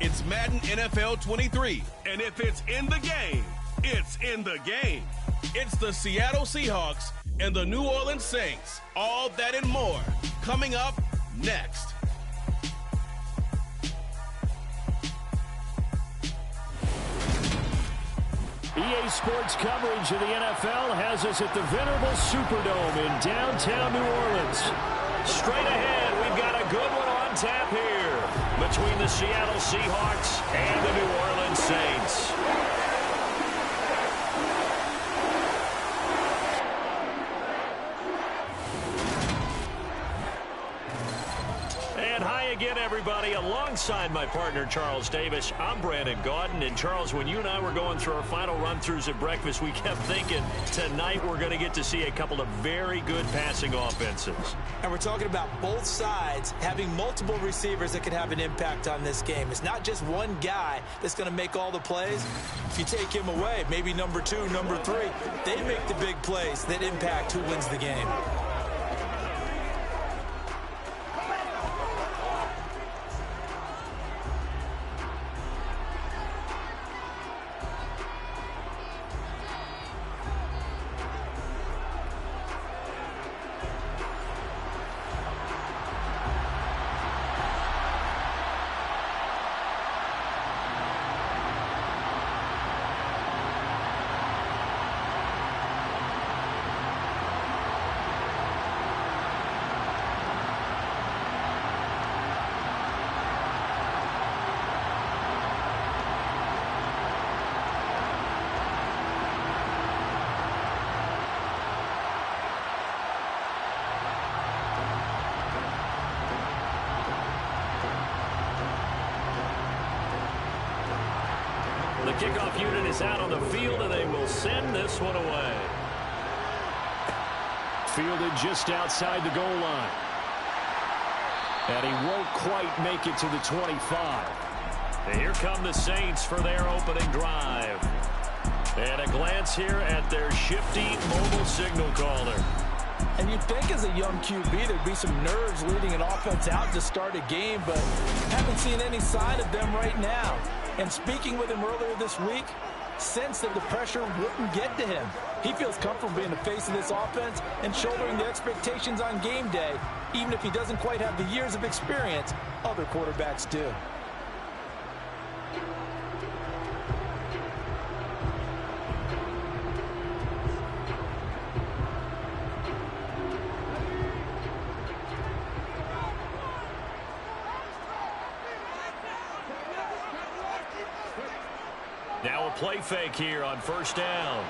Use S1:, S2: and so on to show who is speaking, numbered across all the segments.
S1: It's Madden NFL 23, and if it's in the game, it's in the game. It's the Seattle Seahawks and the New Orleans Saints. All that and more coming up next.
S2: EA Sports coverage of the NFL has us at the venerable Superdome in downtown New Orleans. Straight ahead, we've got a good one on tap here between the Seattle Seahawks and the New Orleans Saints. And hi again, everybody. Alongside my partner, Charles Davis, I'm Brandon Gaudin. And, Charles, when you and I were going through our final run-throughs at breakfast, we kept thinking tonight we're going to get to see a couple of very good passing offenses.
S3: And we're talking about both sides having multiple receivers that could have an impact on this game. It's not just one guy that's going to make all the plays. If you take him away, maybe number 2, number 3, they make the big plays that impact who wins the game.
S2: The kickoff unit is out on the field, and they will send this one away. Fielded just outside the goal line. And he won't quite make it to the 25. And here come the Saints for their opening drive. And a glance here at their shifty mobile signal caller.
S3: And you'd think as a young QB there'd be some nerves leading an offense out to start a game, but haven't seen any sign of them right now. And speaking with him earlier this week, sensed that the pressure wouldn't get to him. He feels comfortable being the face of this offense and shouldering the expectations on game day, even if he doesn't quite have the years of experience other quarterbacks do.
S2: Now a play fake here on first down.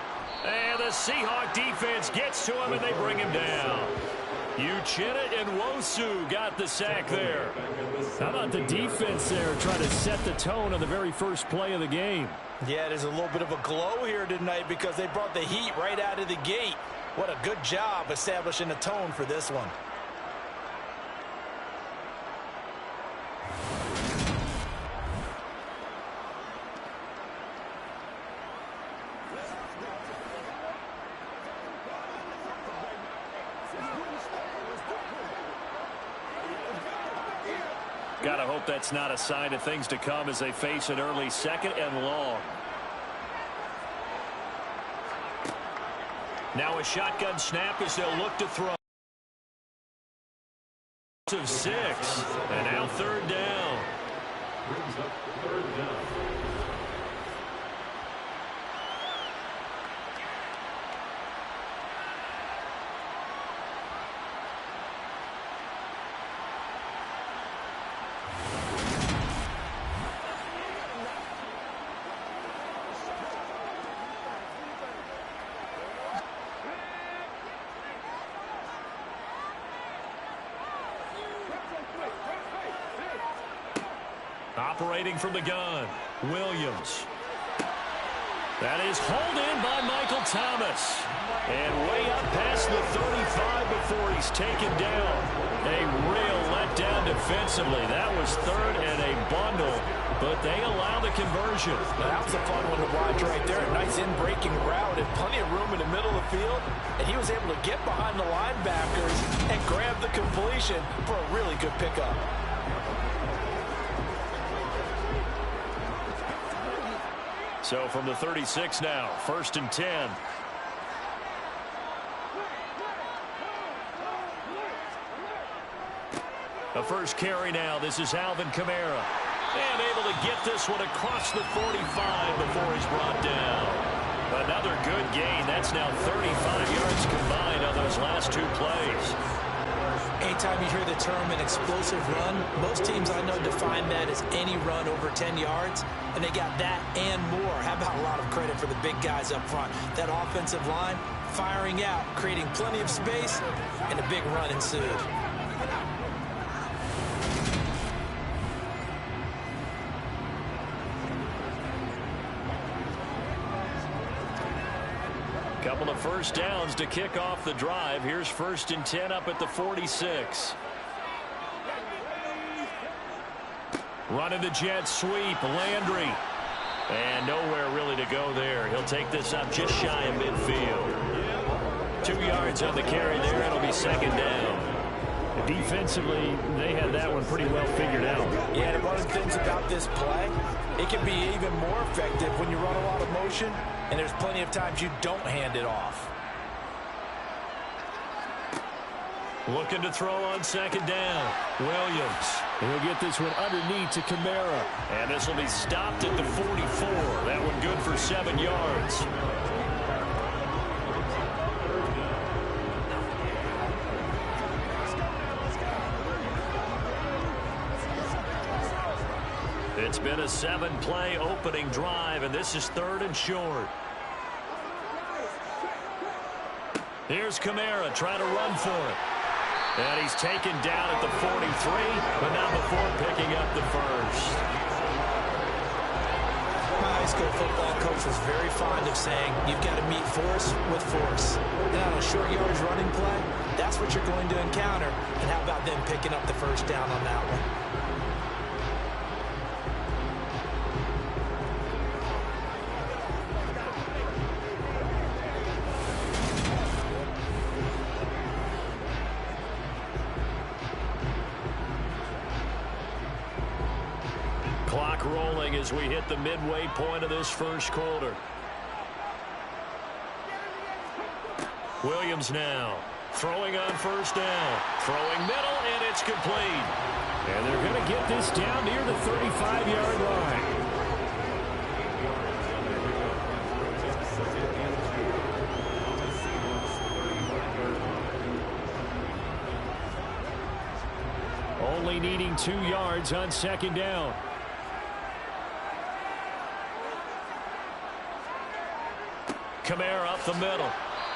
S2: And the Seahawk defense gets to him, and they bring him down. Uchenna and Nwosu got the sack there. How about the defense there trying to set the tone on the very first play of the game?
S3: Yeah, there's a little bit of a glow here tonight because they brought the heat right out of the gate. What a good job establishing a tone for this one.
S2: Gotta hope that's not a sign of things to come as they face an early second and long. Now a shotgun snap as they'll look to throw. Of 6. And now third down. Operating from the gun, Williams. That is hauled in by Michael Thomas. And way up past the 35 before he's taken down. A real letdown defensively. That was third and a bundle, but they allow the conversion.
S3: That was a fun one to watch right there. A nice in-breaking route and plenty of room in the middle of the field. And he was able to get behind the linebackers and grab the completion for a really good pickup.
S2: So from the 36 now, 1st and 10. The first carry now. This is Alvin Kamara. And able to get this one across the 45 before he's brought down. Another good gain. That's now 35 yards combined on those last 2 plays.
S3: Anytime you hear the term an explosive run, most teams I know define that as any run over 10 yards, and they got that and more. How about a lot of credit for the big guys up front? That offensive line firing out, creating plenty of space, and a big run ensued.
S2: Couple of first downs to kick off the drive. Here's 1st and 10 up at the 46. Running the jet sweep, Landry. And nowhere really to go there. He'll take this up just shy of midfield. 2 yards on the carry there. It'll be 2nd down.
S4: Defensively, they had that one pretty well figured out.
S3: Yeah, and one of the things about this play, it can be even more effective when you run a lot of motion, and there's plenty of times you don't hand it off.
S2: Looking to throw on 2nd down. Williams.
S4: He'll get this one underneath to Kamara.
S2: And this will be stopped at the 44. That one good for 7 yards. It's been a 7-play opening drive, and this is 3rd and short. Here's Kamara trying to run for it. And he's taken down at the 43, but not before picking up the first.
S3: My high school football coach was very fond of saying, you've got to meet force with force. And on a short yardage running play, that's what you're going to encounter. And how about them picking up the first down on that one?
S2: Clock rolling as we hit the midway point of this first quarter. Williams now throwing on 1st down. Throwing middle, and it's complete.
S4: And they're going to get this down near the 35-yard line. Only needing 2 yards on 2nd down.
S2: Kamara up the middle.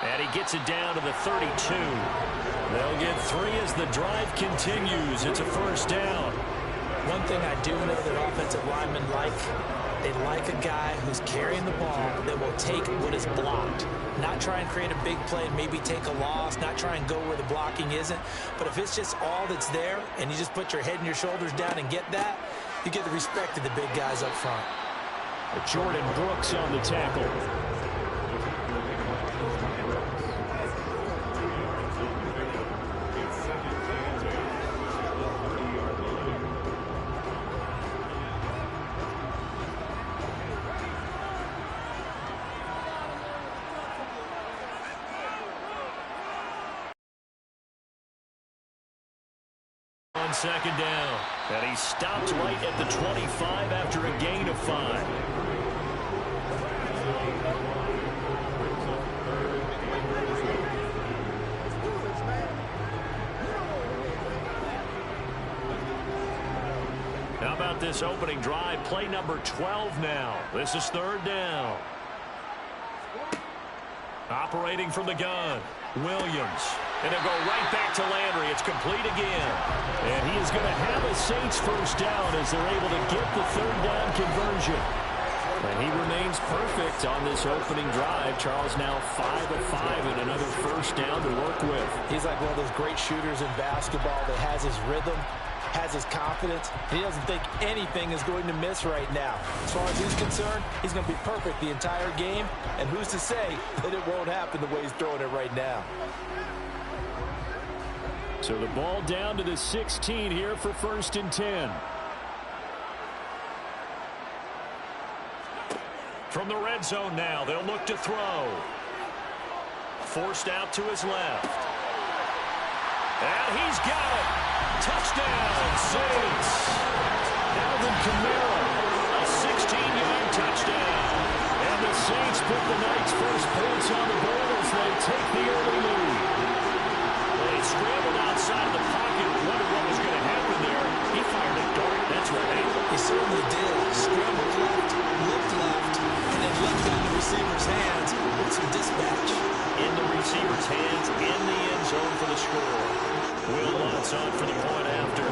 S2: And he gets it down to the 32. They'll get 3 as the drive continues. It's a 1st down.
S3: One thing I do know that offensive linemen like, they like a guy who's carrying the ball that will take what is blocked. Not try and create a big play and maybe take a loss, not try and go where the blocking isn't. But if it's just all that's there and you just put your head and your shoulders down and get that, you get the respect of the big guys up front.
S4: Jordan Brooks on the tackle.
S2: On 2nd down. And he stopped right at the 25 after a gain of 5. How about this opening drive? Play number 12 now. This is 3rd down. Operating from the gun. Williams. And they'll go right back to Landry. It's complete again.
S4: And he is going to have a Saints 1st down as they're able to get the 3rd down conversion. And he remains perfect on this opening drive. Charles now 5 of 5 and another 1st down to work with.
S3: He's like one of those great shooters in basketball that has his rhythm, has his confidence. He doesn't think anything is going to miss right now. As far as he's concerned, he's going to be perfect the entire game. And who's to say that it won't happen the way he's throwing it right now?
S4: So the ball down to the 16 here for 1st and 10.
S2: From the red zone now, they'll look to throw. Forced out to his left. And he's got it. Touchdown, Saints. Alvin Kamara, a 16-yard touchdown. And the Saints put the night's first points on the board as they take the early lead. They scrambled outside of the pocket, wondered what was going to happen there. He fired a dart, that's right.
S3: He certainly did. Scrambled left, looked left, and then left it in the receiver's hands with some dispatch.
S2: In the receiver's hands, in the end zone for the score. Will Lutz on for the point after.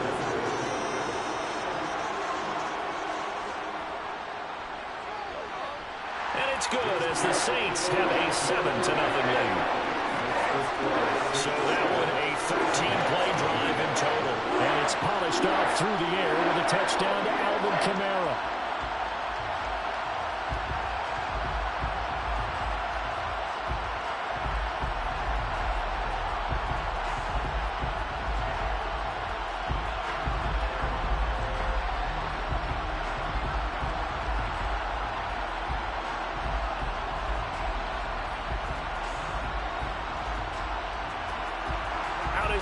S2: And it's good as the Saints have a 7-0 lead. So that one a 13-play drive in total.
S4: And it's polished off through the air with a touchdown to Alvin Kamara.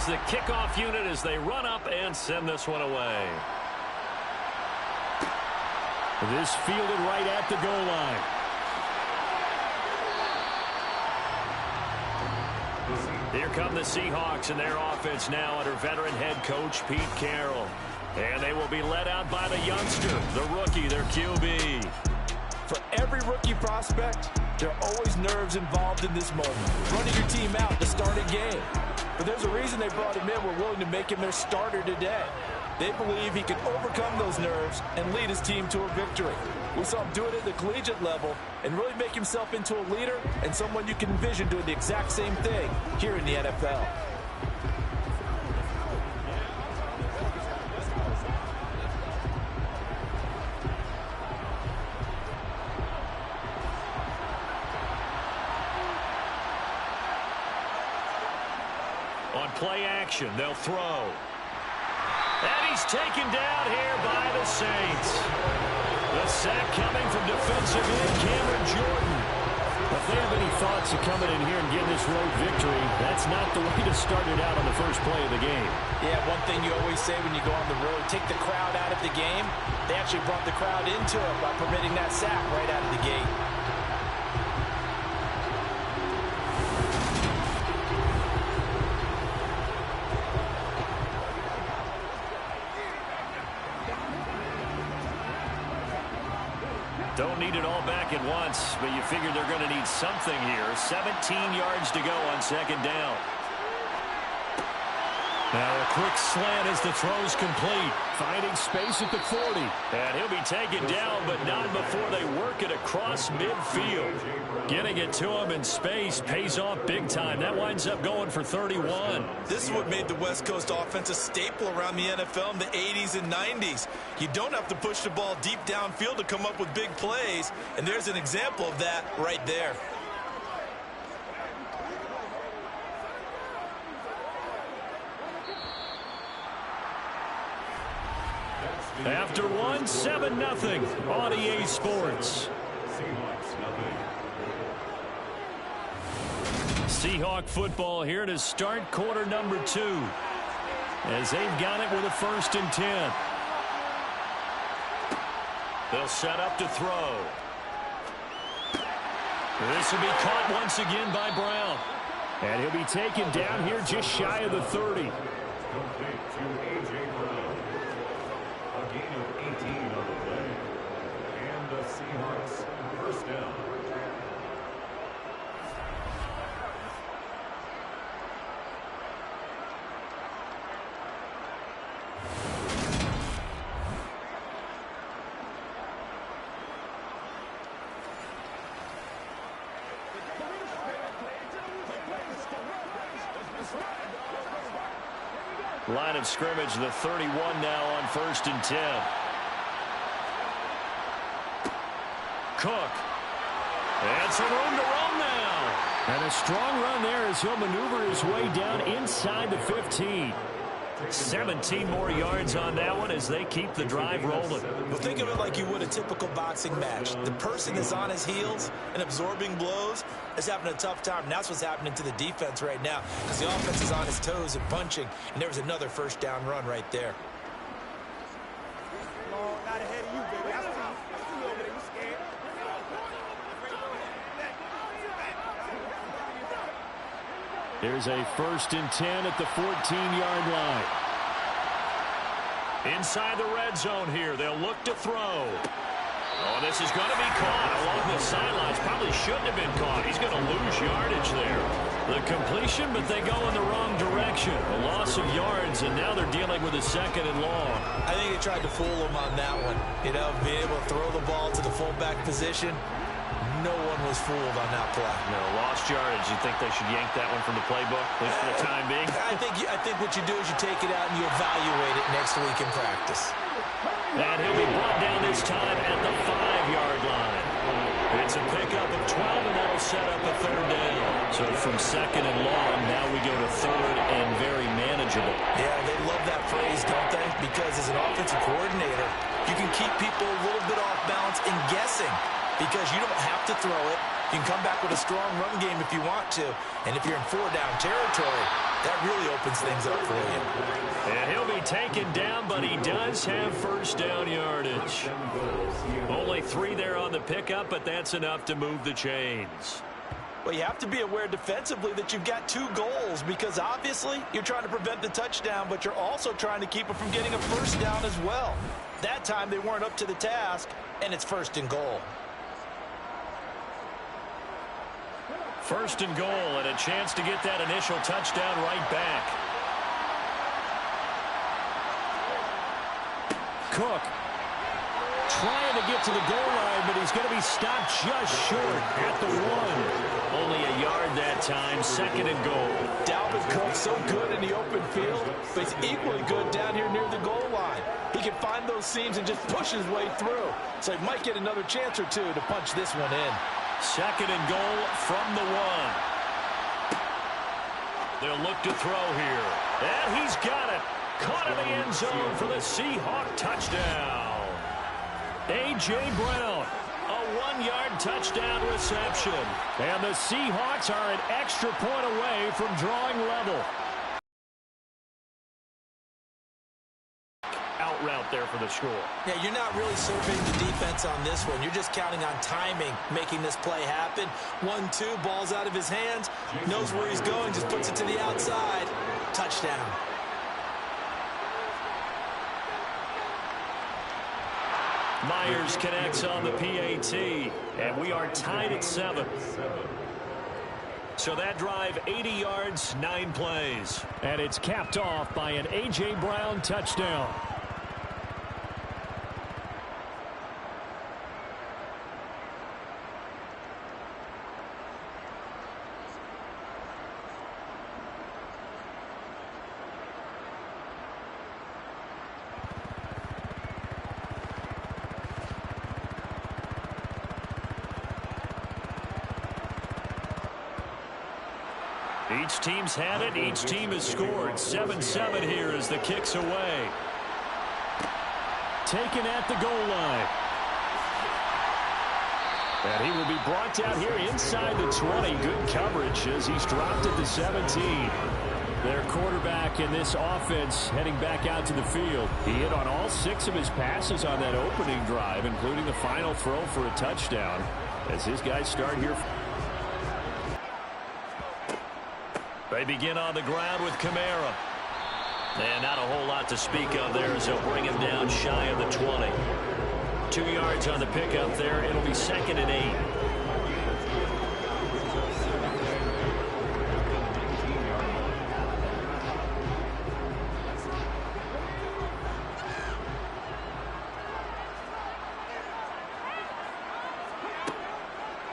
S2: The kickoff unit as they run up and send this one away.
S4: This fielded right at the goal line.
S2: Here come the Seahawks and their offense now under veteran head coach Pete Carroll. And they will be led out by the youngster, the rookie, their QB.
S3: For every rookie prospect, there are always nerves involved in this moment. Running your team out to start a game. But there's a reason they brought him in. We're willing to make him their starter today. They believe he can overcome those nerves and lead his team to a victory. We saw him do it at the collegiate level and really make himself into a leader and someone you can envision doing the exact same thing here in the NFL.
S2: On play action, they'll throw. And he's taken down here by the Saints. The sack coming from defensive end Cameron Jordan.
S4: If they have any thoughts of coming in here and getting this road victory, that's not the way to start it out on the first play of the game.
S3: Yeah, one thing you always say when you go on the road, take the crowd out of the game. They actually brought the crowd into it by permitting that sack right out of the gate.
S2: Don't need it all back at once, but you figure they're going to need something here. 17 yards to go on second down. Now a quick slant as the throw's complete.
S4: Finding space at the 40.
S2: And he'll be taken down, but not before they work it across midfield. Getting it to him in space pays off big time. That winds up going for 31.
S3: This is what made the West Coast offense a staple around the NFL in the 80s and 90s. You don't have to push the ball deep downfield to come up with big plays, and there's an example of that right there.
S2: After one, 7-0 on EA Sports. Seahawk football here to start quarter number 2. As they've got it with a 1st and 10. They'll set up to throw. This will be caught once again by Brown.
S4: And he'll be taken down here just shy of the 30.
S5: A gain of 18 on the play. And the Seahawks first down.
S2: Line of scrimmage, the 31 now on 1st and 10. Cook. And some room to run now.
S4: And a strong run there as he'll maneuver his way down inside the 15.
S2: 17 more yards on that one as they keep the drive rolling.
S3: Well, think of it like you would a typical boxing match. The person is on his heels and absorbing blows is having a tough time. And that's what's happening to the defense right now because the offense is on his toes and punching, and there was another first down run right there.
S6: Not ahead of you, baby. I see you over there. You scared?
S2: Here's a 1st and 10 at the 14-yard line. Inside the red zone here. They'll look to throw. Oh, this is going to be caught along the sidelines. Probably shouldn't have been caught. He's going to lose yardage there. The completion, but they go in the wrong direction. A loss of yards, and now they're dealing with a 2nd and long.
S3: I think they tried to fool him on that one. You know, being able to throw the ball to the fullback position. No one was fooled on that play.
S2: No, lost yardage. You think they should yank that one from the playbook, at least for the time being?
S3: I think what you do is you take it out and you evaluate it next week in practice.
S2: And he'll be brought down this time at the 5-yard line. It's a pickup of 12, and that'll set up a 3rd down. So from 2nd and long, now we go to 3rd and very manageable.
S3: Yeah, they love that phrase, don't they? Because as an offensive coordinator, you can keep people a little bit off balance and guessing. Because you don't have to throw it. You can come back with a strong run game if you want to. And if you're in 4-down territory, that really opens things up for you.
S2: And he'll be taken down, but he does have 1st down yardage. Only 3 there on the pickup, but that's enough to move the chains.
S3: Well, you have to be aware defensively that you've got 2 goals because obviously you're trying to prevent the touchdown, but you're also trying to keep it from getting a 1st down as well. That time they weren't up to the task, and it's 1st and goal.
S2: 1st and goal, and a chance to get that initial touchdown right back. Cook trying to get to the goal line, but he's going to be stopped just short at the 1. Only a yard that time, 2nd and goal.
S3: Dalvin Cook so good in the open field, but he's equally good down here near the goal line. He can find those seams and just push his way through. So he might get another chance or 2 to punch this one in.
S2: 2nd and goal from the 1. They'll look to throw here. And he's got it. Caught in the end zone for the Seahawk touchdown. A.J. Brown, a 1-yard touchdown reception. And the Seahawks are an extra point away from drawing level. Out route there for the score.
S3: Yeah, you're not really surveying the defense on this one. You're just counting on timing, making this play happen. 1-2, ball's out of his hands. Knows where he's going, just puts it to the outside. Touchdown.
S2: Myers connects on the PAT, and we are tied at 7. So that drive, 80 yards, 9 plays. And it's capped off by an A.J. Brown touchdown. Each team's had it. Each team has scored. 7-7 here as the kick's away. Taken at the goal line. And he will be brought down here inside the 20. Good coverage as he's dropped at the 17. Their quarterback in this offense heading back out to the field. He hit on all 6 of his passes on that opening drive, including the final throw for a touchdown. As his guys start here. They begin on the ground with Kamara. And not a whole lot to speak of there as they'll bring him down shy of the 20. 2 yards on the pickup there. It'll be 2nd and 8.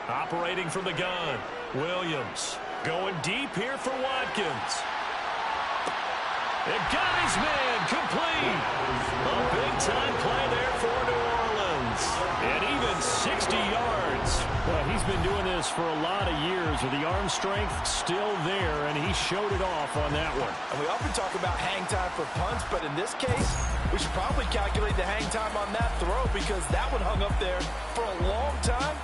S2: Operating from the gun, Williams. Going deep here for Watkins. It got his man complete. A big-time play there for New Orleans. And even 60 yards. Well, he's been been doing this for a lot of years with the arm strength still there, and he showed it off on that one.
S3: And we often talk about hang time for punts, but in this case, we should probably calculate the hang time on that throw because that one hung up there for a long time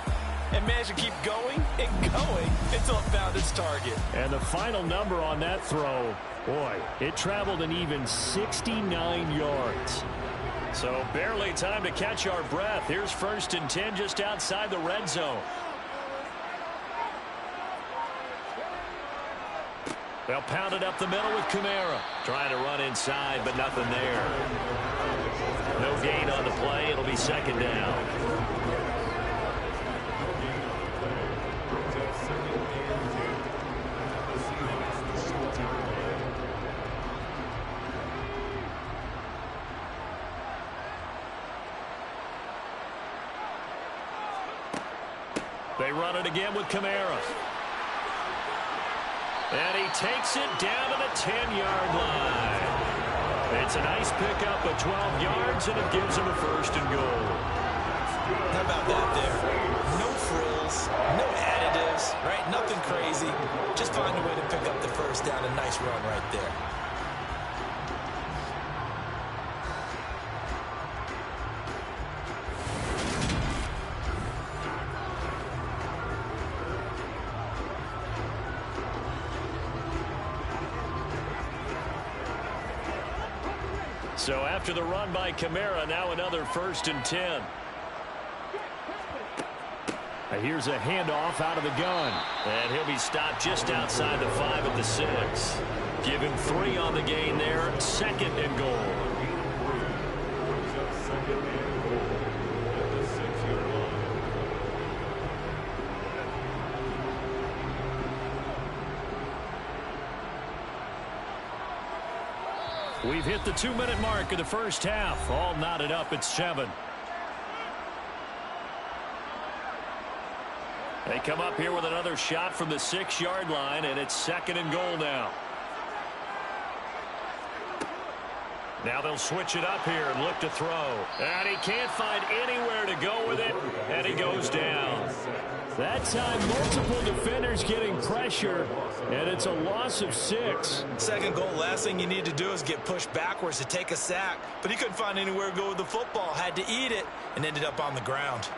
S3: and managed to keep going and going until it found its target.
S2: And the final number on that throw, boy, it traveled an even 69 yards. So barely time to catch our breath. Here's 1st and 10 just outside the red zone. They'll pound it up the middle with Kamara. Trying to run inside, but nothing there. No gain on the play. It'll be 2nd down. They run it again with Kamara. And he takes it down to the 10-yard line. It's a nice pickup of 12 yards, and it gives him a 1st and goal.
S3: How about that there? No frills, no additives, right? Nothing crazy. Just find a way to pick up the 1st down. A nice run right there.
S2: So after the run by Kamara, now another 1st and 10. Here's a handoff out of the gun. And he'll be stopped just outside the 5 at the 6. Give him 3 on the gain there. 2nd and goal. We've hit the 2-minute mark of the first half. All knotted up at 7. They come up here with another shot from the 6-yard line, and it's 2nd and goal now. Now they'll switch it up here and look to throw. And he can't find anywhere to go with it, and he goes down. That time, multiple defenders getting pressure, and it's a loss of 6.
S3: 2nd goal, last thing you need to do is get pushed backwards to take a sack. But he couldn't find anywhere to go with the football, had to eat it, and ended up on the ground.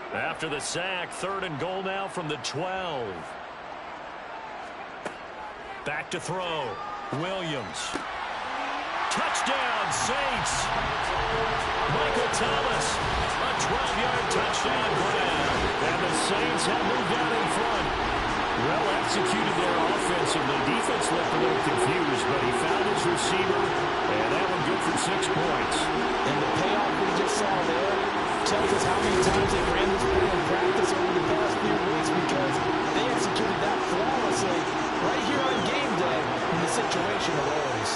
S2: After the sack, 3rd and goal now from the 12. Back to throw. Williams. Touchdown, Saints. Michael Thomas. A 12-yard touchdown grab. And the Saints have moved out in front. Well executed there offensively. Defense looked a little confused, but he found his receiver, and that one good for 6 points.
S3: And the payoff we just saw there tells us how many times they ran this play in practice over the past few weeks because they executed that flawlessly right here on game day when the situation arose.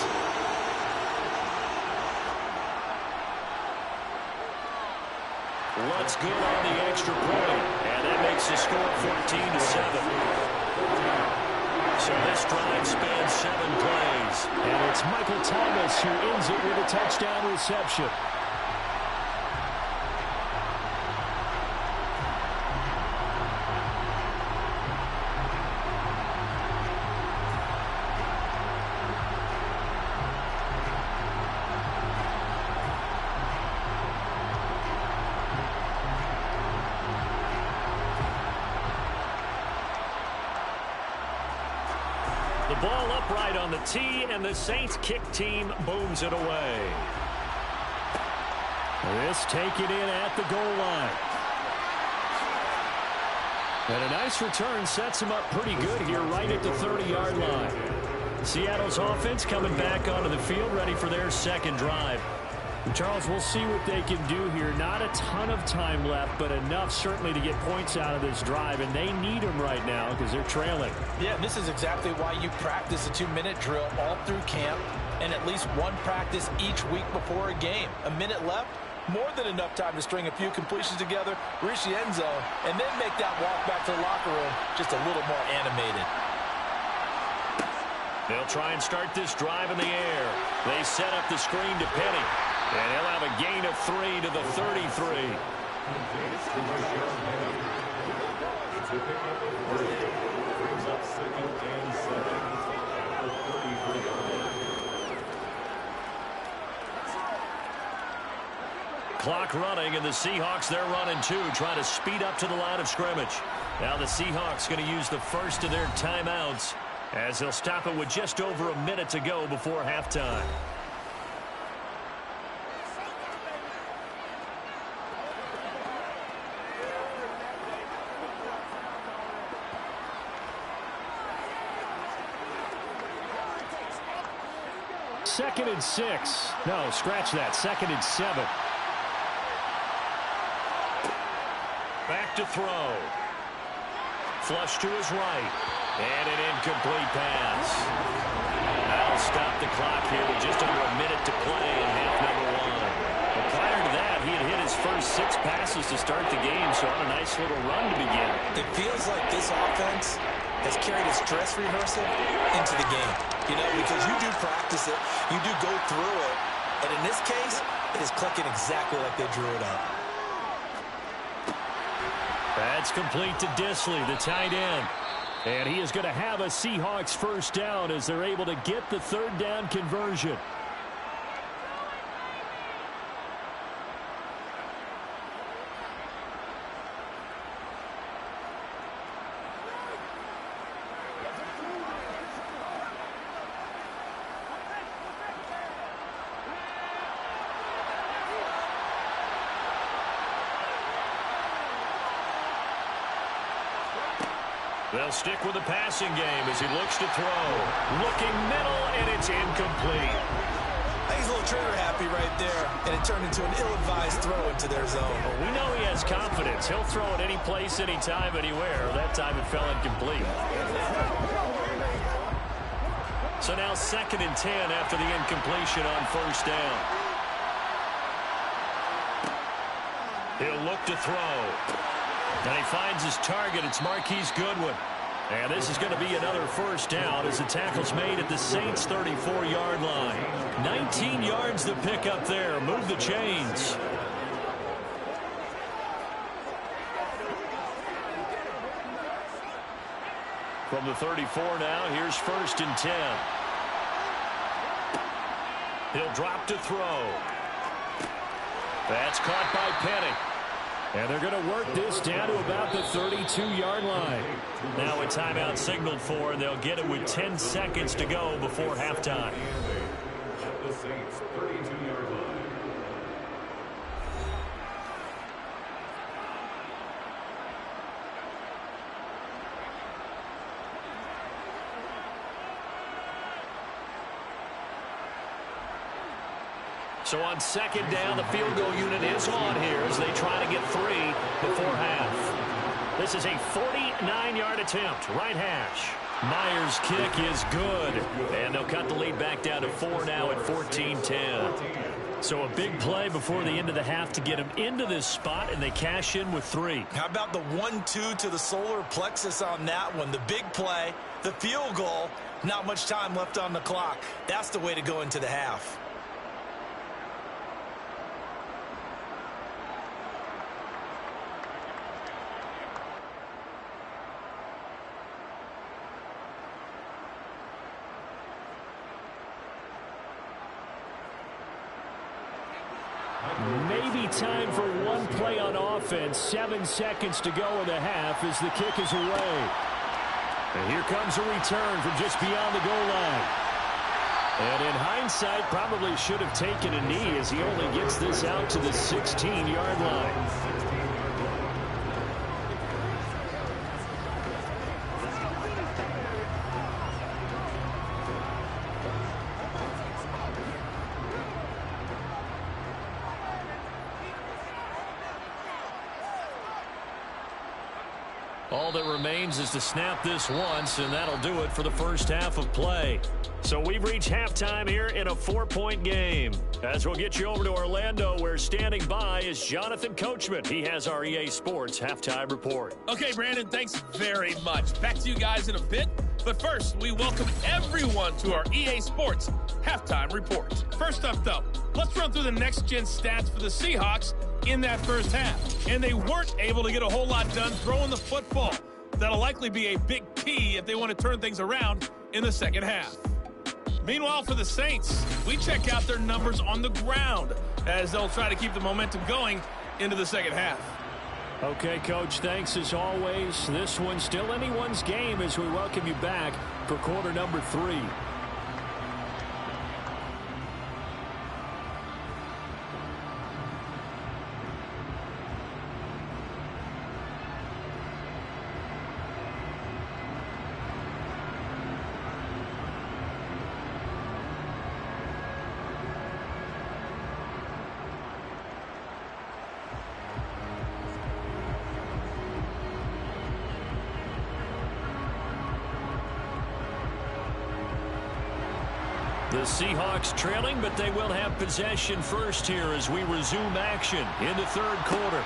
S2: What's good on the extra point, and that makes the score 14-7. So this drive spans 7 plays,
S3: and it's Michael Thomas who ends it with a touchdown reception.
S2: The ball upright on the tee, and the Saints kick team booms it away. This taken in at the goal line. And a nice return sets him up pretty good here right at the 30-yard line. Seattle's offense coming back onto the field, ready for their 2nd drive. Charles, we'll see what they can do here. Not a ton of time left, but enough certainly to get points out of this drive, and they need them right now because they're trailing.
S3: Yeah, this is exactly why you practice a 2-minute drill all through camp and at least one practice each week before a game. A minute left, More than enough time to string a few completions together, reach the end zone, and then make that walk back to the locker room just a little more animated.
S2: They'll try and start this drive in the air. They set up the screen to Penny. And he'll have a gain of 3 to the 33. Clock running, and the Seahawks, they're running too, trying to speed up to the line of scrimmage. Now the Seahawks going to use the first of their timeouts as they'll stop it with just over a minute to go before halftime. Second and 6. No, scratch that. Second and 7. Back to throw. Flush to his right. And an incomplete pass. That'll stop the clock here with just over a minute to play in half number 1. But prior to that, he had hit his first 6 passes to start the game, so on a nice little run to begin.
S3: It feels like this offense has carried its dress rehearsal into the game. You know, because you do practice it, you do go through it, and in this case, it is clicking exactly like they drew it up.
S2: That's complete to Disley, the tight end. And he is going to have a Seahawks first down as they're able to get the third down conversion. They'll stick with the passing game as he looks to throw. Looking middle, and it's incomplete.
S3: He's a little trigger happy right there, and it turned into an ill-advised throw into their zone.
S2: Well, we know he has confidence. He'll throw it any place, anytime, anywhere. That time it fell incomplete. So now 2nd and 10 after the incompletion on first down. He'll look to throw. And he finds his target. It's Marquise Goodwin. And this is going to be another first down as the tackle's made at the Saints' 34-yard line. 19 yards to pick up there. Move the chains. From the 34 now, here's 1st and 10. He'll drop to throw. That's caught by Penny. And they're going to work this down to about the 32-yard line. Now a timeout signaled for, and they'll get it with 10 seconds to go before halftime.
S5: At the Saints' 32-yard line.
S2: So on 2nd down, the field goal unit is on here as they try to get 3 before half. This is a 49-yard attempt, right hash. Myers' kick is good, and they'll cut the lead back down to 4 now at 14-10. So a big play before the end of the half to get them into this spot, and they cash in with 3.
S3: How about the 1-2 to the solar plexus on that one? The big play, the field goal, not much time left on the clock. That's the way to go into the half.
S2: Maybe time for one play on offense. 7 seconds to go in the half as the kick is away. And here comes a return from just beyond the goal line. And in hindsight, probably should have taken a knee as he only gets this out to the 16-yard line. All that remains is to snap this once, and that'll do it for the first half of play. So we've reached halftime here in a 4-point game. As we'll get you over to Orlando, where standing by is Jonathan Coachman. He has our EA Sports halftime report.
S7: Okay, Brandon, thanks very much. Back to you guys in a bit. But first, we welcome everyone to our EA Sports halftime report. First up, though, let's run through the next-gen stats for the Seahawks in that first half. And they weren't able to get a whole lot done throwing the football. That'll likely be a big key if they want to turn things around in the second half. Meanwhile, for the Saints, we check out their numbers on the ground as they'll try to keep the momentum going into the second half.
S2: Okay, Coach, thanks as always. This one's still anyone's game as we welcome you back for quarter number 3. The Seahawks trailing, but they will have possession first here as we resume action in the third quarter.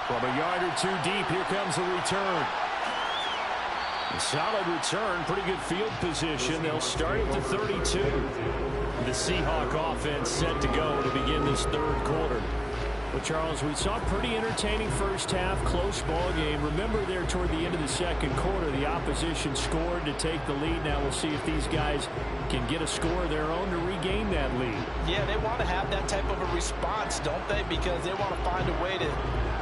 S2: From a yard or two deep, here comes a return. A solid return, pretty good field position. They'll start at the 32. The Seahawk offense set to go to begin this third quarter. Well, Charles, we saw a pretty entertaining first half, close ball game. Remember there toward the end of the second quarter, the opposition scored to take the lead. Now we'll see if these guys can get a score of their own to regain that lead.
S3: Yeah, they want to have that type of a response, don't they? Because they want to find a way to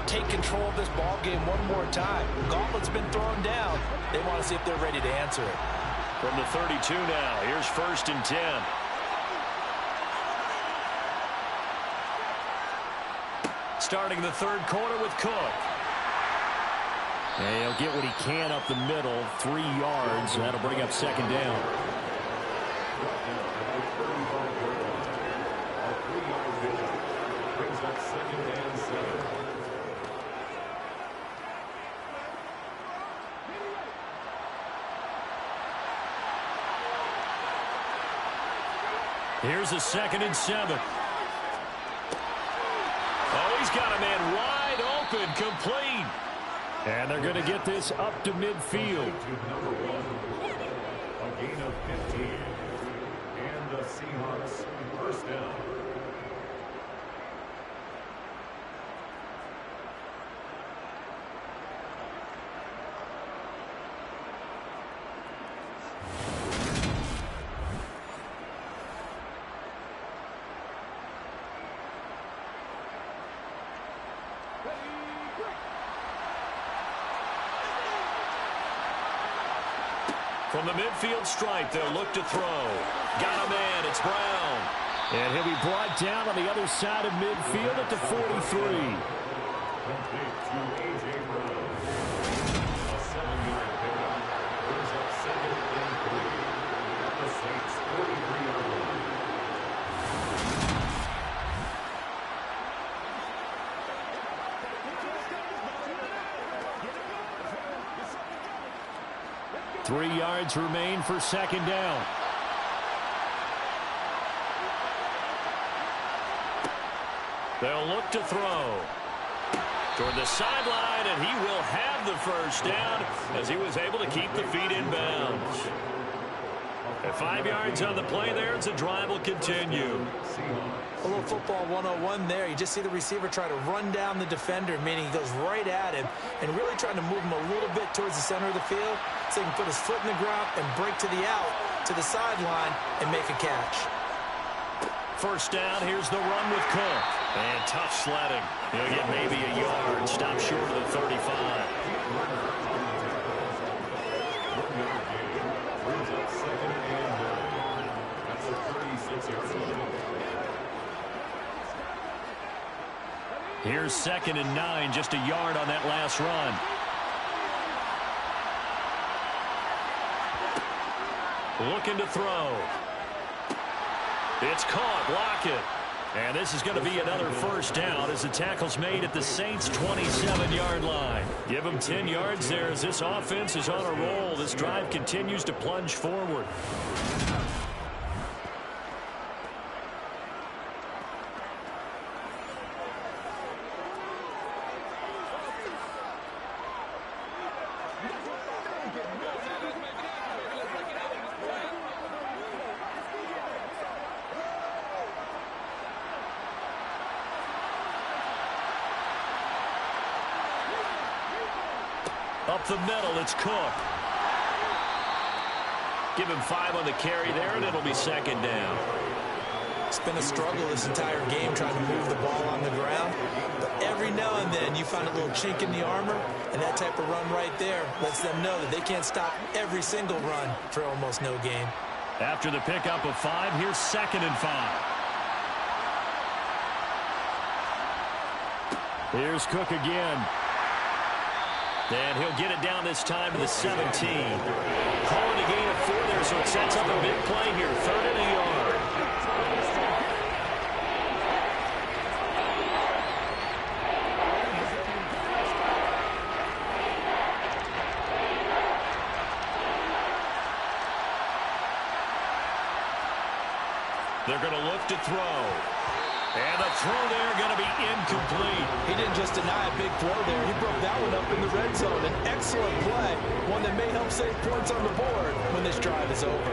S3: take control of this ball game one more time. Gauntlet's been thrown down. They want to see if they're ready to answer it.
S2: From the 32 now, here's 1st and 10. Starting the third quarter with Cook. And he'll get what he can up the middle, 3 yards. And that'll bring up second down. Here's a 2nd and 7. Oh, he's got a man wide open, complete. And they're going to get this up to midfield.
S5: A gain of 15. And the Seahawks first down.
S2: From the midfield stripe, they'll look to throw. Got a man, it's Brown. And he'll be brought down on the other side of midfield at the 43.
S5: Complete to A.J. Brown. A 7-yard pickup. Brings up 2nd and 3. At the Saints' 43-yard line.
S2: Three yards remain for second down. They'll look to throw. Toward the sideline, and he will have the first down as he was able to keep the feet in bounds. At 5 yards on the play there, as the drive will continue.
S3: A little football 101 there. You just see the receiver try to run down the defender, meaning he goes right at him and really trying to move him a little bit towards the center of the field so he can put his foot in the ground and break to the out, to the sideline, and make a catch.
S2: First down, here's the run with Cook. And tough sledding. He'll get maybe a yard. Stop short of the 35. Here's 2nd and 9, just a yard on that last run. Looking to throw. It's caught, block it. And this is going to be another first down as the tackle's made at the Saints' 27-yard line. Give them 10 yards there as this offense is on a roll. This drive continues to plunge forward. Up the middle, it's Cook. Give him 5 on the carry there, and it'll be second down.
S3: It's been a struggle this entire game trying to move the ball on the ground. But every now and then you find a little chink in the armor, and that type of run right there lets them know that they can't stop every single run for almost no gain.
S2: After the pickup of 5, here's 2nd and 5. Here's Cook again. And he'll get it down this time to the 17. Calling a gain of 4 there, so it sets up a big play here. 3rd and a yard. They're going to look to throw. And the throw there going to be incomplete.
S3: He didn't just deny a big throw there. He broke that one up in the red zone. An excellent play. One that may help save points on the board when this drive is over.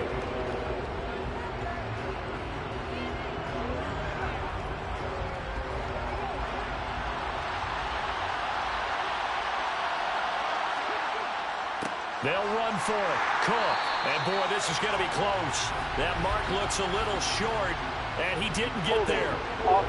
S2: They'll run for it. Cook. And, boy, this is going to be close. That mark looks a little short, and he didn't get there. Well,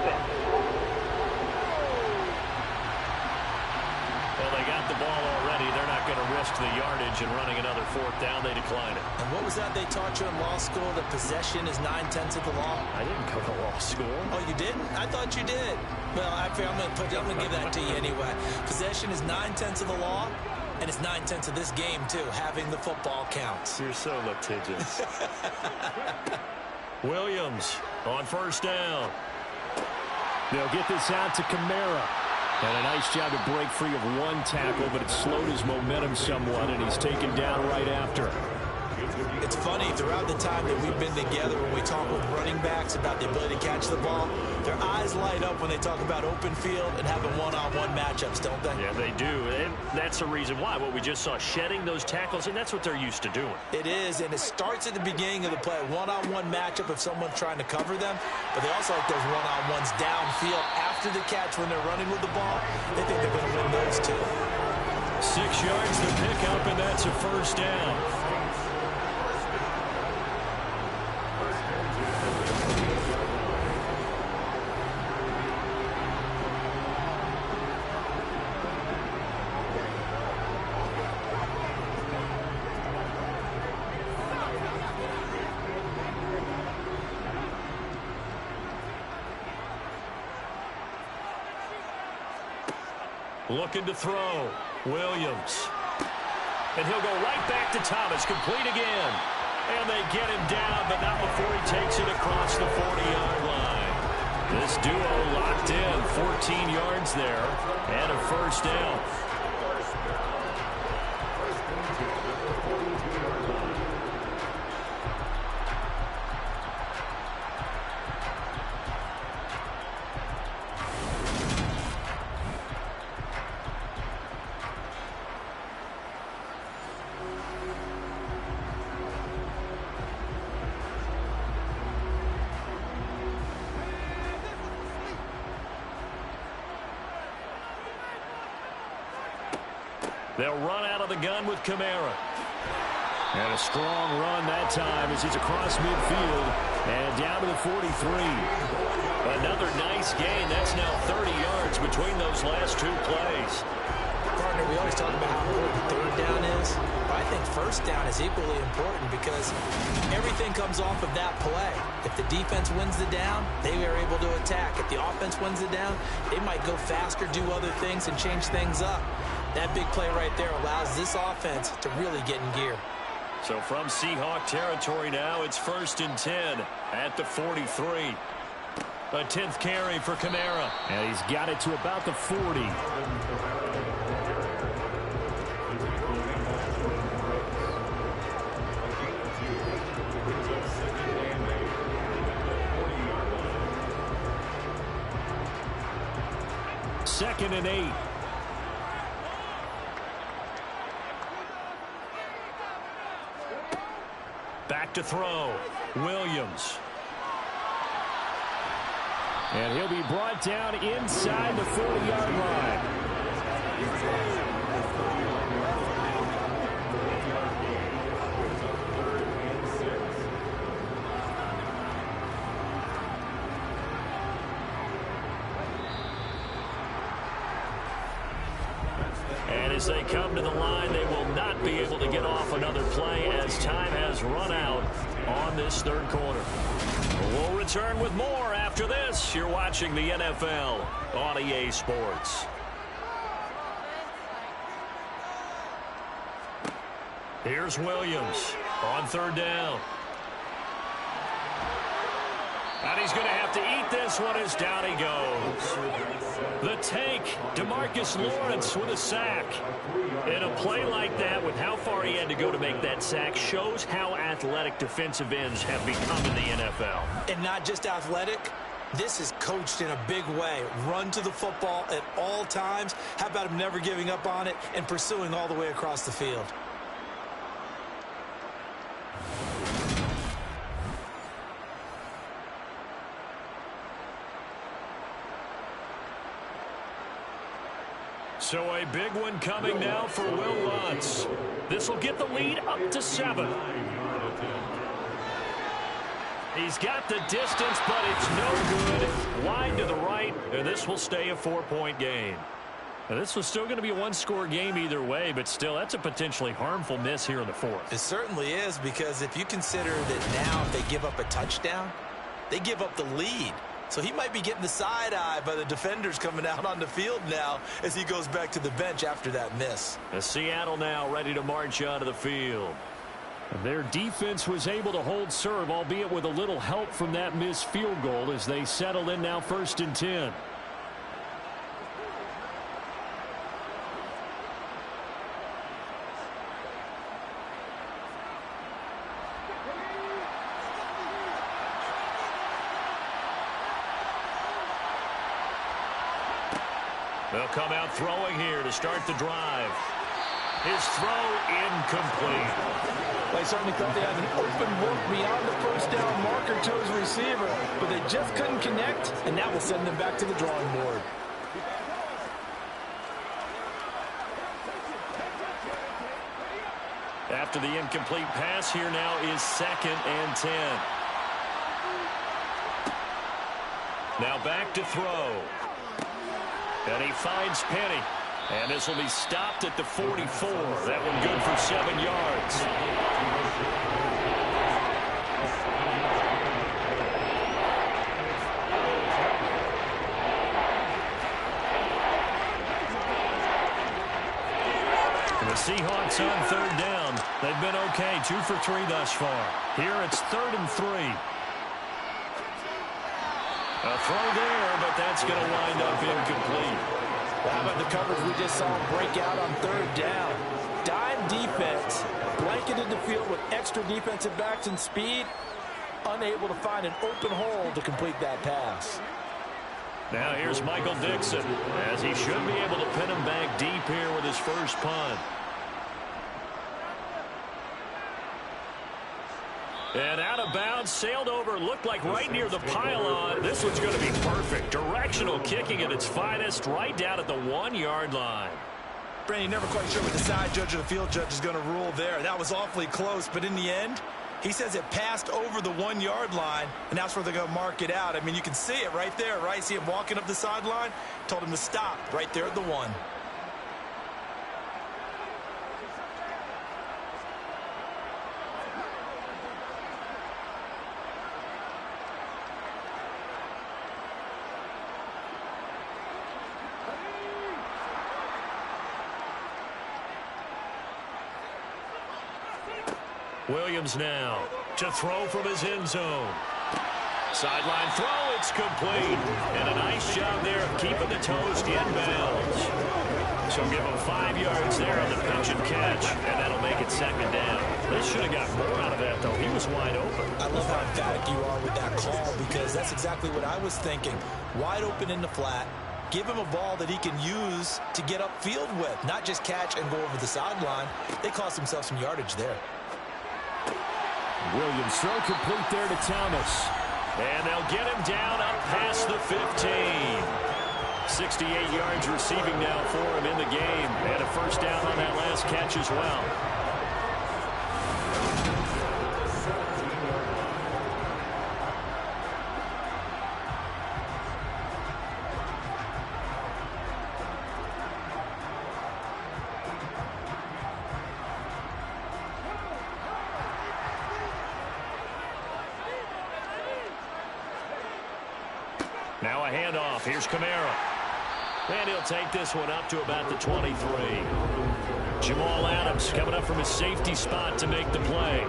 S2: they got the ball already. They're not going to risk the yardage and running another 4th down. They decline it.
S3: And what was that they taught you in law school, that possession is 9/10 of the law?
S2: I didn't go to law school.
S3: Oh, you didn't? I thought you did. Well, I'm going to give that to you anyway. Possession is 9/10 of the law. And it's 9/10 of this game, too. Having the football counts.
S2: You're so litigious. Williams on 1st down. They'll get this out to Kamara. And a nice job to break free of 1 tackle, but it slowed his momentum somewhat, and he's taken down right after.
S3: It's funny, throughout the time that we've been together, when we talk with running backs about the ability to catch the ball, their eyes light up when they talk about open field and having one-on-one matchups, don't they?
S2: Yeah, they do. And that's the reason why. What we just saw, shedding those tackles, and that's what they're used to doing.
S3: It is, and it starts at the beginning of the play. One-on-one matchup if someone's trying to cover them, but they also like those one-on-ones downfield after the catch when they're running with the ball. They think they're going to win those, too.
S2: 6 yards to pick up, and that's a 1st down. Looking to throw. Williams. And he'll go right back to Thomas. Complete again. And they get him down, but not before he takes it across the 40-yard line. This duo locked in. 14 yards there. And a 1st down. They'll run out of the gun with Kamara. And a strong run that time as he's across midfield and down to the 43. Another nice gain. That's now 30 yards between those last 2 plays.
S3: Partner, we always talk about how important 3rd down is. But I think 1st down is equally important because everything comes off of that play. If the defense wins the down, they are able to attack. If the offense wins the down, they might go faster, do other things, and change things up. That big play right there allows this offense to really get in gear.
S2: So from Seahawk territory now, it's 1st and 10 at the 43. A 10th carry for Kamara. And he's got it to about the 40. Second and 8. Back to throw. Williams. And he'll be brought down inside the 40-yard line. And as they come to the line, they will not be able to get off another play as time has run out on this third quarter. We'll return with more after this. You're watching the NFL on EA Sports. Here's Williams on third down. And he's going to have to eat this one as down he goes. The tank, DeMarcus Lawrence with a sack. And a play like that with how far he had to go to make that sack shows how athletic defensive ends have become in the NFL.
S3: And not just athletic. This is coached in a big way. Run to the football at all times. How about him never giving up on it and pursuing all the way across the field?
S2: So a big one coming now for Will Lutz. This will get the lead up to 7. He's got the distance, but it's no good. Wide to the right, and this will stay a 4-point game. Now, this was still going to be a one-score game either way, but still, that's a potentially harmful miss here in the fourth.
S3: It certainly is, because if you consider that now if they give up a touchdown, they give up the lead. So he might be getting the side eye by the defenders coming out on the field now as he goes back to the bench after that miss.
S2: Seattle now ready to march onto the field. Their defense was able to hold serve, albeit with a little help from that missed field goal as they settle in now 1st and 10. They'll come out throwing here to start the drive. His throw incomplete.
S3: They certainly thought they had an open look beyond the first down marker to his receiver, but they just couldn't connect, and that will send them back to the drawing board.
S2: After the incomplete pass, here now is 2nd and 10. Now back to throw. And he finds Penny. And this will be stopped at the 44. That one good for 7 yards. The Seahawks on 3rd down. They've been okay, 2 for 3 thus far. Here it's 3rd and 3. A throw there, but that's going to wind up incomplete.
S3: How about the coverage we just saw him break out on 3rd down? Dime defense, blanketed the field with extra defensive backs and speed, unable to find an open hole to complete that pass.
S2: Now here's Michael Dixon, as he should be able to pin him back deep here with his first punt. And out of bounds, sailed over, looked like right near the pylon. This one's going to be perfect. Directional kicking at its finest, right down at the 1-yard line.
S3: Brandon, never quite sure what the side judge or the field judge is going to rule there. That was awfully close, but in the end, he says it passed over the 1-yard line, and that's where they're going to mark it out. I mean, you can see it right there, right? See him walking up the sideline? Told him to stop right there at the 1. Williams now to throw from his end zone. Sideline throw, it's
S2: It's complete. And a nice job there of keeping the toes inbounds. So give him 5 yards there on the pitch and catch, and that'll make it second down. They should have got more out of that, though. He was wide open.
S3: I love how emphatic you are with that call, because that's exactly what I was thinking. Wide open in the flat. Give him a ball that he can use to get upfield with, not just catch and go over the sideline. They cost themselves some yardage there.
S2: Williams throw complete there to Thomas. And they'll get him down up past the 15. 68 yards receiving now for him in the game. And a first down on that last catch as well. Now a handoff. Here's Kamara. And he'll take this one up to about the 23. Jamal Adams coming up from his safety spot to make the play.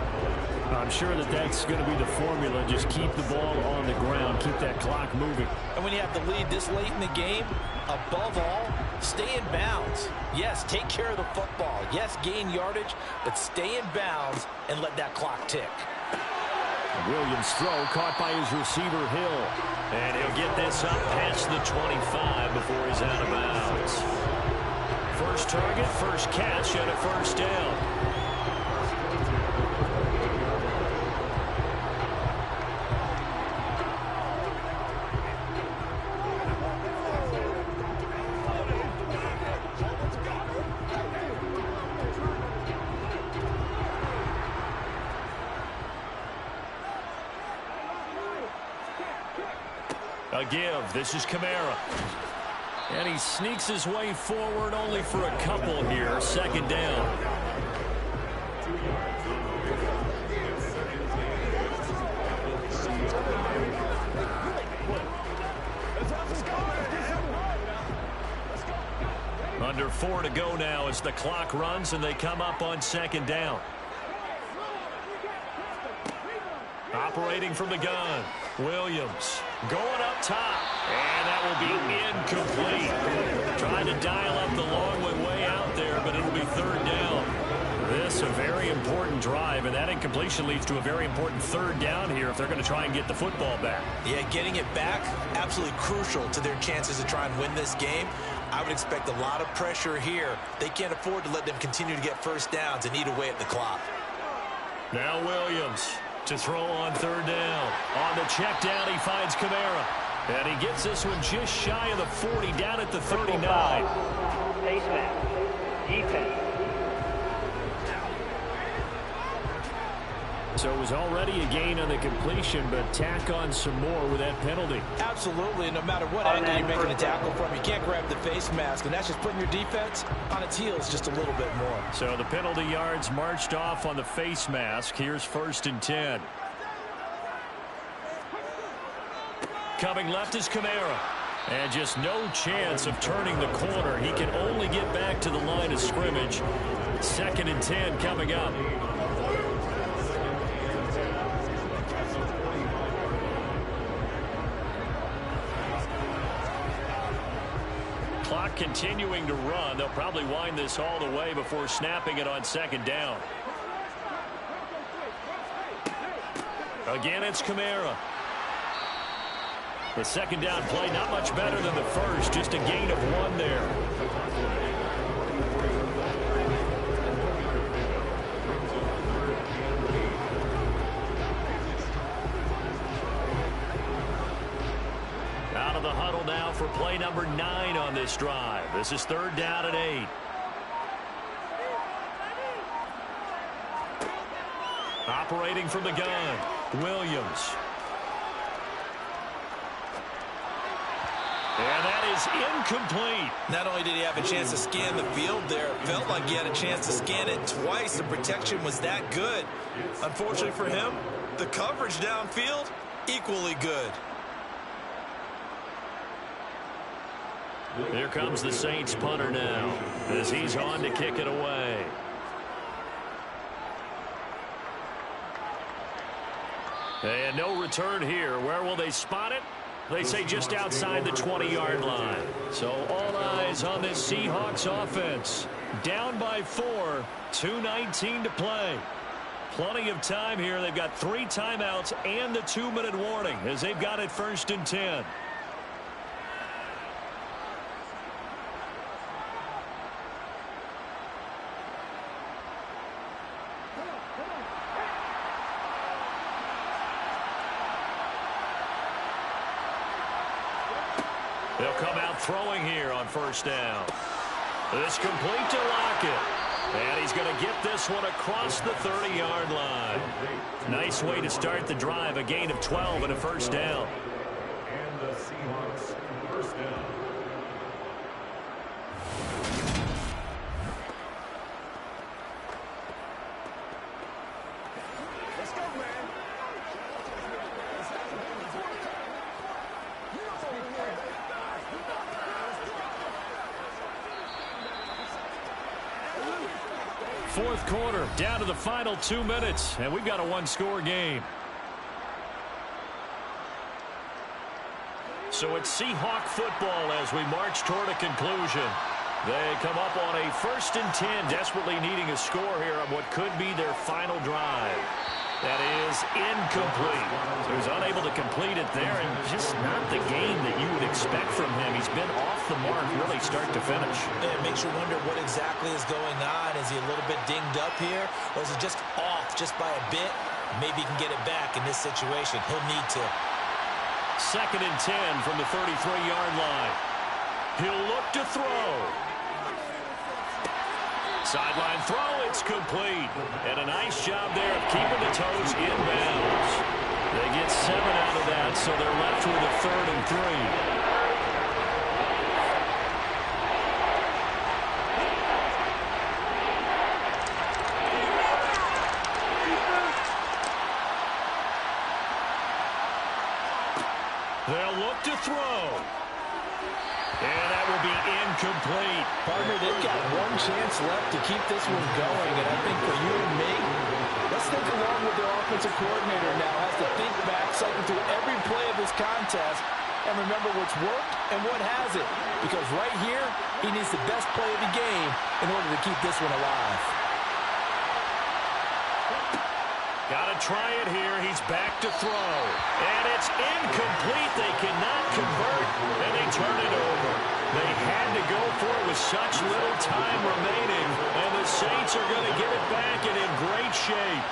S4: I'm sure that that's going to be the formula. Just keep the ball on the ground. Keep that clock moving.
S3: And when you have the lead this late in the game, above all, stay in bounds. Yes, take care of the football. Yes, gain yardage, but stay in bounds and let that clock tick.
S2: Williams' throw caught by his receiver, Hill. And he'll get this up past the 25 before he's out of bounds. First target, first catch, and a first down. A give. This is Kamara. And he sneaks his way forward only for a couple here. Second down. Under 4 to go now as the clock runs and they come up on second down. Operating from the gun, Williams going up top, and that will be incomplete. Trying to dial up the long way out there, but it'll be third down. This a very important drive, and that incompletion leads to a very important third down here if they're going to try and get the football back.
S3: Yeah, getting it back, absolutely crucial to their chances to try and win this game. I would expect a lot of pressure here. They can't afford to let them continue to get first downs and eat away at the clock.
S2: Now Williams to throw on third down. On the check down, he finds Kamara. And he gets this one just shy of the 40, down at the 39.
S8: Face mask. Defense.
S4: So it was already a gain on the completion, but tack on some more with that penalty.
S3: Absolutely. No matter what angle you're making a tackle from, you can't grab the face mask, and that's just putting your defense on its heels just a little bit more.
S2: So the penalty yards marched off on the face mask. Here's 1st and 10. Coming left is Kamara. And just no chance of turning the corner. He can only get back to the line of scrimmage. 2nd and 10 coming up. Clock continuing to run. They'll probably wind this all the way before snapping it on second down. Again, it's Kamara. The second down play not much better than the first. Just a gain of 1 there. Out of the huddle now for play number 9 on this drive. This is 3rd down and 8. Operating from the gun, Williams. And that is incomplete.
S3: Not only did he have a chance to scan the field there, it felt like he had a chance to scan it twice. The protection was that good. Unfortunately for him, the coverage downfield, equally good.
S2: Here comes the Saints punter now as he's on to kick it away. And no return here. Where will they spot it? They say just outside the 20-yard line. So all eyes on this Seahawks offense. Down by 4, 2:19 to play. Plenty of time here. They've got 3 timeouts and the 2-minute warning as they've got it 1st and 10. They'll come out throwing here on 1st down. This complete to Lockett. And he's going to get this one across the 30-yard line. Nice way to start the drive. A gain of 12 and a 1st down.
S5: And the Seahawks 1st down.
S6: Let's go, man.
S2: Fourth quarter, down to the final 2 minutes, and we've got a 1-score game. So it's Seahawk football as we march toward a conclusion. They come up on a 1st and 10, desperately needing a score here on what could be their final drive. That is incomplete. So he's unable to complete it there, and just not the game that you would expect from him. He's been off the mark really start to finish.
S3: Yeah, it makes you wonder what exactly is going on. Is he a little bit dinged up here, or is it just off just by a bit? Maybe he can get it back in this situation. He'll need to.
S2: 2nd and 10 from the 33-yard line. He'll look to throw. Sideline throw, it's complete. And a nice job there of keeping the toes in bounds. They get 7 out of that, so they're left with a 3rd and 3. They'll look to throw. And that will be incomplete.
S3: Partner, they've got one chance left to keep this one going. And I think for you and me, let's think along with their offensive coordinator now. Has to think back, cycle through every play of this contest, and remember what's worked and what hasn't. Because right here, he needs the best play of the game in order to keep this one alive.
S2: Got to try it here. He's back to throw. And it's incomplete. They cannot convert, and they turn it over. They had to go for it with such little time remaining, and the Saints are going to get it back and in great shape.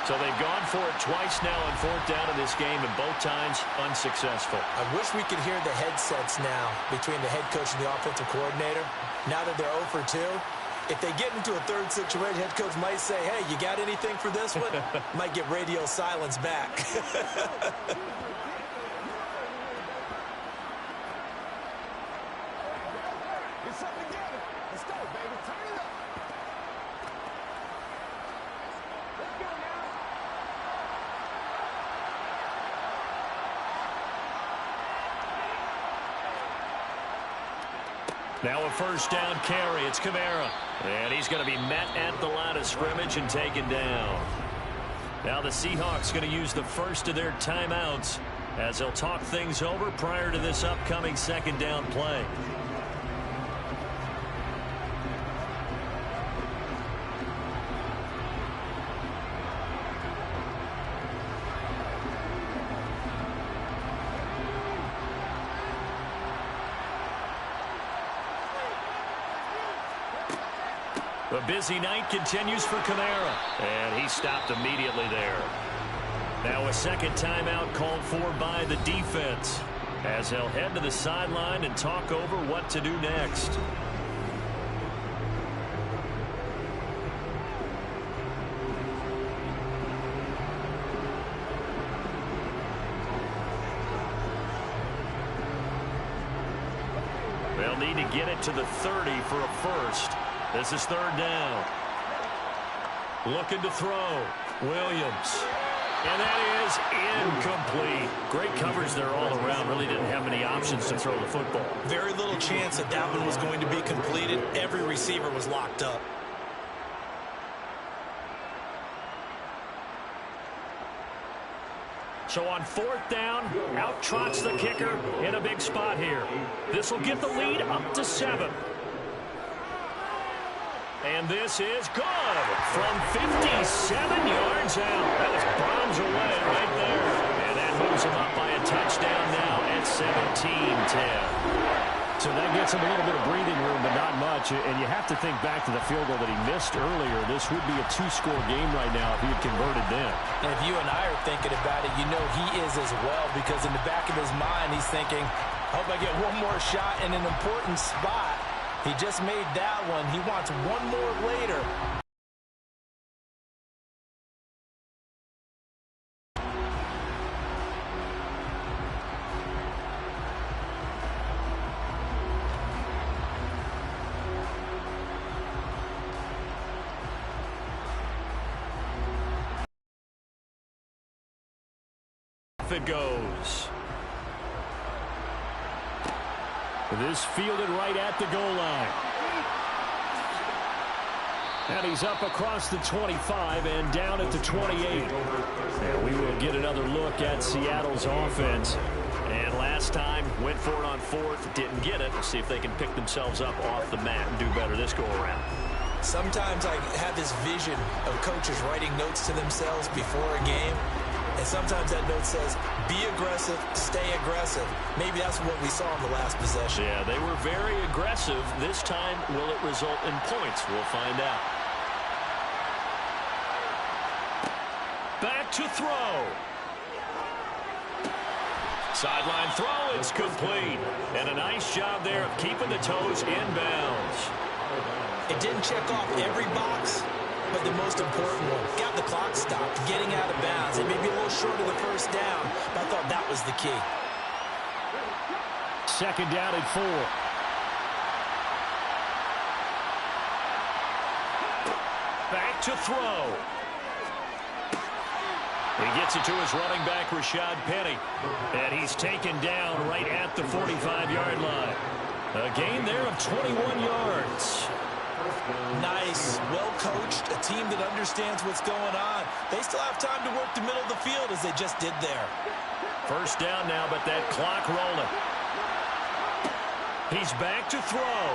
S2: So they've gone for it twice now on 4th down in this game, and both times unsuccessful.
S3: I wish we could hear the headsets now between the head coach and the offensive coordinator. Now that they're 0 for 2, if they get into a 3rd situation, head coach might say, hey, you got anything for this one? Might get radio silence back.
S6: It's up together. Let's go, baby. Turn it up. Let's go now.
S2: Now a 1st down carry. It's Kamara. And he's going to be met at the line of scrimmage and taken down. Now the Seahawks going to use the first of their timeouts as they'll talk things over prior to this upcoming 2nd down play. The busy night continues for Kamara, and he stopped immediately there. Now a 2nd timeout called for by the defense as they'll head to the sideline and talk over what to do next. They'll need to get it to the 30 for a first. This is 3rd down. Looking to throw. Williams. And that is incomplete. Great coverage there all around. Really didn't have many options to throw the football.
S3: Very little chance that that one was going to be completed. Every receiver was locked up.
S2: So on 4th down, out trots the kicker in a big spot here. This will get the lead up to 7. And this is good from 57 yards out. That was bombs away right there. And that moves him up by a touchdown now at 17-10.
S4: So that gets him a little bit of breathing room, but not much. And you have to think back to the field goal that he missed earlier. This would be a 2-score game right now if he had converted then.
S3: And if you and I are thinking about it, you know he is as well, because in the back of his mind, he's thinking, I hope I get one more shot in an important spot. He just made that one. He wants one more later.
S2: It goes.
S4: This fielded right at the goal line. And he's up across the 25 and down at the 28. And we will get another look at Seattle's offense.
S2: And last time, went for it on 4th, didn't get it. Let's see if they can pick themselves up off the mat and do better this go-around.
S3: Sometimes I have this vision of coaches writing notes to themselves before a game. And sometimes that note says, be aggressive, stay aggressive. Maybe that's what we saw in the last possession.
S2: Yeah, they were very aggressive. This time, will it result in points? We'll find out. Back to throw. Sideline throw, it's complete. And a nice job there of keeping the toes in bounds.
S3: It didn't check off every box, but the most important one, got the clock stopped, getting out of bounds. It may be a little short of the first down, but I thought that was the key.
S4: 2nd down and 4.
S2: Back to throw. He gets it to his running back, Rashad Penny. And he's taken down right at the 45-yard line. A gain there of 21 yards.
S3: Nice, well-coached, a team that understands what's going on. They still have time to work the middle of the field as they just did there.
S2: 1st down now, but that clock rolling. He's back to throw.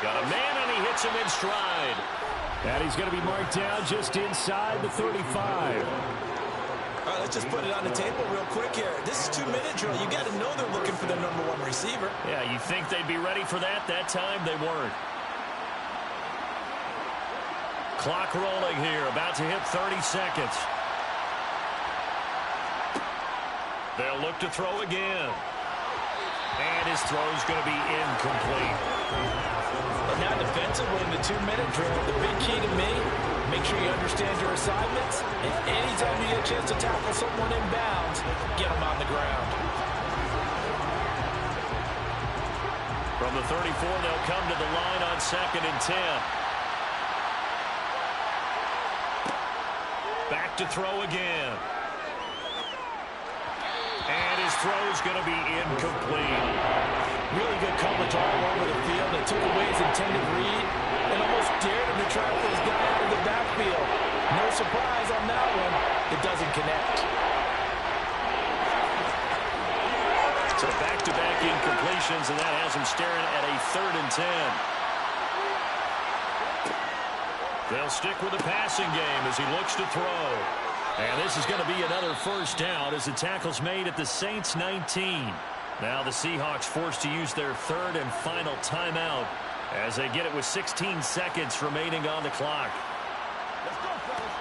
S2: Got a man, and he hits him in stride.
S4: And he's going to be marked down just inside the 35.
S3: All right, let's just put it on the table real quick here. This is 2-minute drill. You got to know they're looking for their #1 receiver.
S2: Yeah, you think they'd be ready for that? That time they weren't. Clock rolling here, about to hit 30 seconds. They'll look to throw again. And his throw's going to be incomplete.
S3: But now defensively in the 2-minute drill, the big key to me, make sure you understand your assignments, and anytime you get a chance to tackle someone in bounds, get them on the ground.
S2: From the 34, they'll come to the line on 2nd and 10. Back to throw again. And his throw's going to be incomplete.
S3: Really good coverage all over the field. They took away his intended read and almost dared him to try for his guy out of the backfield. No surprise on that one. It doesn't connect.
S2: So back-to-back incompletions, and that has him staring at a 3rd and 10. They'll stick with the passing game as he looks to throw. And this is going to be another 1st down as the tackle's made at the Saints 19. Now the Seahawks forced to use their 3rd and final timeout as they get it with 16 seconds remaining on the clock.
S6: Let's go, fellas.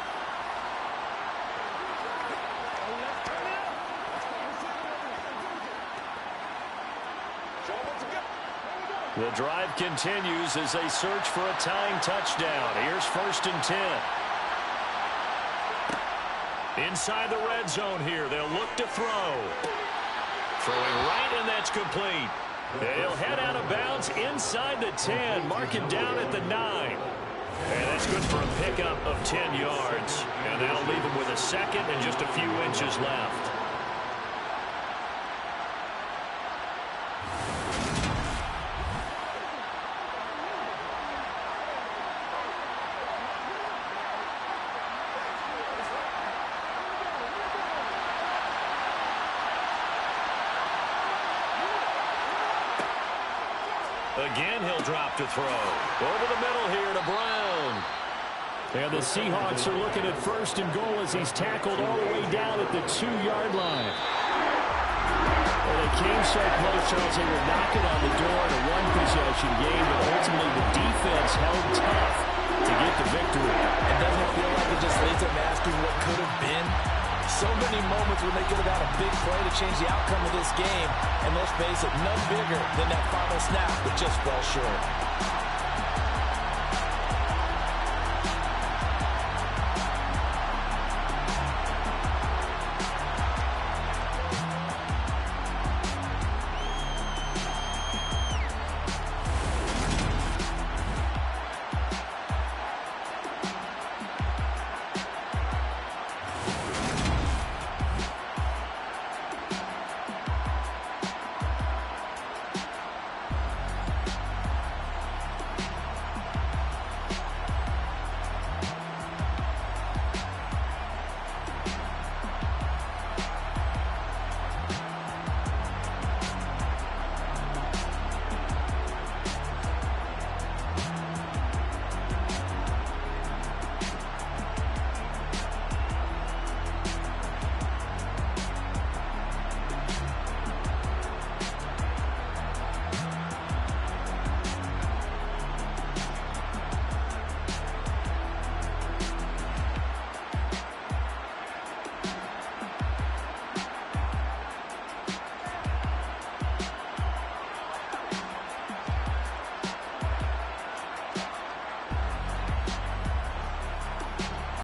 S2: The drive continues as they search for a tying touchdown. Here's 1st and 10. Inside the red zone here, they'll look to throw. Throwing right, and that's complete. They'll head out of bounds inside the 10, marking down at the 9. And that's good for a pickup of 10 yards. And that'll leave him with a 2nd and just a few inches left. Again, he'll drop to throw. Over the middle here to Brown. And the Seahawks are looking at 1st and goal as he's tackled all the way down at the 2-yard line. Well, they came so close, Charles, they were knocking on the door in a one-possession game, but ultimately the defense held tough to get the victory.
S3: It doesn't feel like it just leaves them asking what could have been. So many moments when they could have had a big play to change the outcome of this game, and let's face it, none bigger than that final snap, but just fell short.